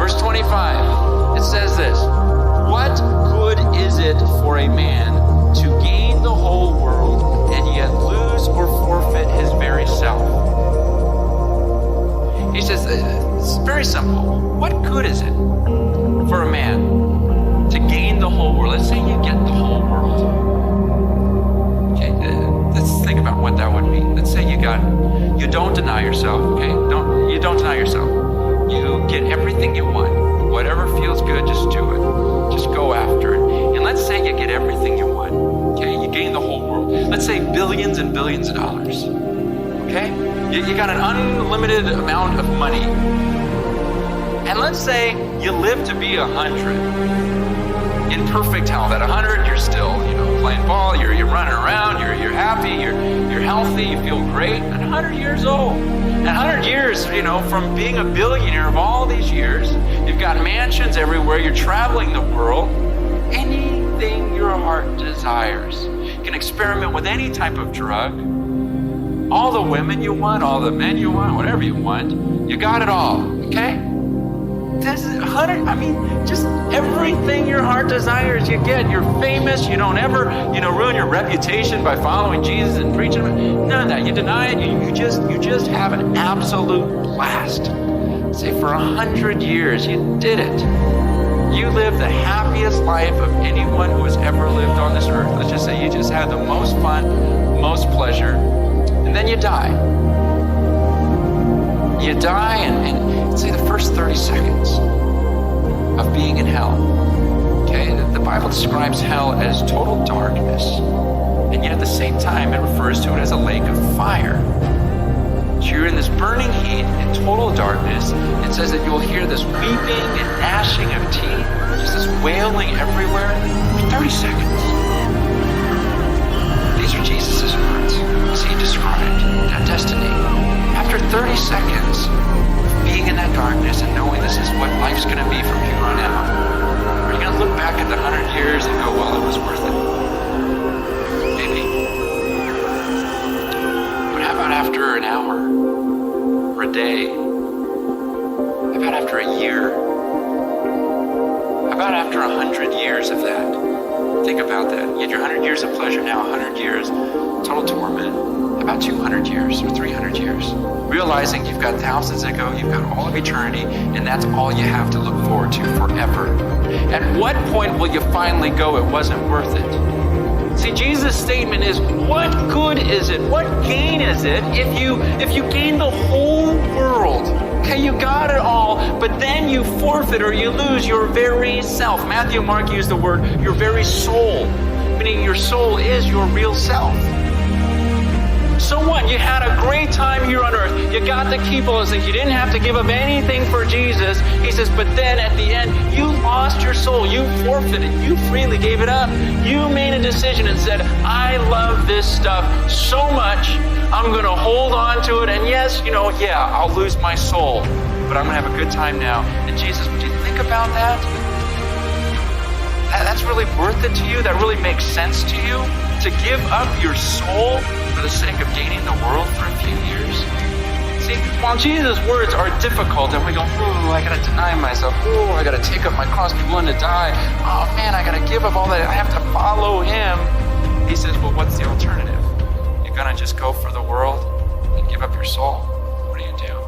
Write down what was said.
Verse 25, it says this, what good is it for a man to gain the whole world and yet lose or forfeit his very self? He says, it's very simple. What good is it for a man to gain the whole world? Let's say you get the whole world. Okay, let's think about what that would mean. Let's say you don't deny yourself, okay? You don't deny yourself. You get everything you want. Whatever feels good, just do it. Just go after it. And let's say you get everything you want, okay? You gain the whole world. Let's say billions and billions of dollars, okay? You got an unlimited amount of money. And let's say you live to be 100 in perfect health. At 100, you're still, playing ball, you're running around, you're happy, you're healthy, you feel great. At 100 years old. At 100 years, from being a billionaire of all these years, you've got mansions everywhere, you're traveling the world. Anything your heart desires. You can experiment with any type of drug. All the women you want, all the men you want, whatever you want, you got it all, okay? This is 100, just everything your heart desires you get. You're famous, you don't ever, ruin your reputation by following Jesus and preaching. None of that. You deny it, you just have an absolute blast. Say for 100 years, you did it. You lived the happiest life of anyone who has ever lived on this earth. Let's just say you just had the most fun, most pleasure. And then you die. You die and say the first 30 seconds of being in hell. Okay, the Bible describes hell as total darkness. And yet at the same time, it refers to it as a lake of fire. So you're in this burning heat in total darkness. It says that you'll hear this weeping and gnashing of teeth, just this wailing everywhere for 30 seconds. These are Jesus' words as he described that destiny. After 30 seconds of being in that darkness and knowing this is what life's going to be from here on out, are you going to look back at the 100 years and go, well, it was worth it? Maybe. But how about after an hour or a day? How about after a year? How about after 100 years of that? Think about that. You had your 100 years of pleasure, now 100 years total torment. About 200 years or 300 years. Realizing you've got thousands to go, you've got all of eternity, and that's all you have to look forward to forever. At what point will you finally go, it wasn't worth it? See, Jesus' statement is, what good is it? What gain is it if you gain the whole world? Okay, you got it all, but then you forfeit or you lose your very self. Matthew and Mark use the word your very soul, meaning your soul is your real self. So what? You had a great time here on earth. You got to keep all those things. You didn't have to give up anything for Jesus. He says, but then at the end, you lost your soul. You forfeited. You freely gave it up. You made a decision and said, I love this stuff so much. I'm going to hold on to it. And yes, I'll lose my soul, but I'm going to have a good time now. And Jesus, would you think about that? That's really worth it to you? That really makes sense to you? To give up your soul for the sake of gaining the world for a few years? See, while Jesus' words are difficult and we go, I gotta deny myself, I gotta take up my cross, be willing to die, oh man, I gotta give up all that, I have to follow him. He says, well, what's the alternative? You're gonna just go for the world and give up your soul? What do you do?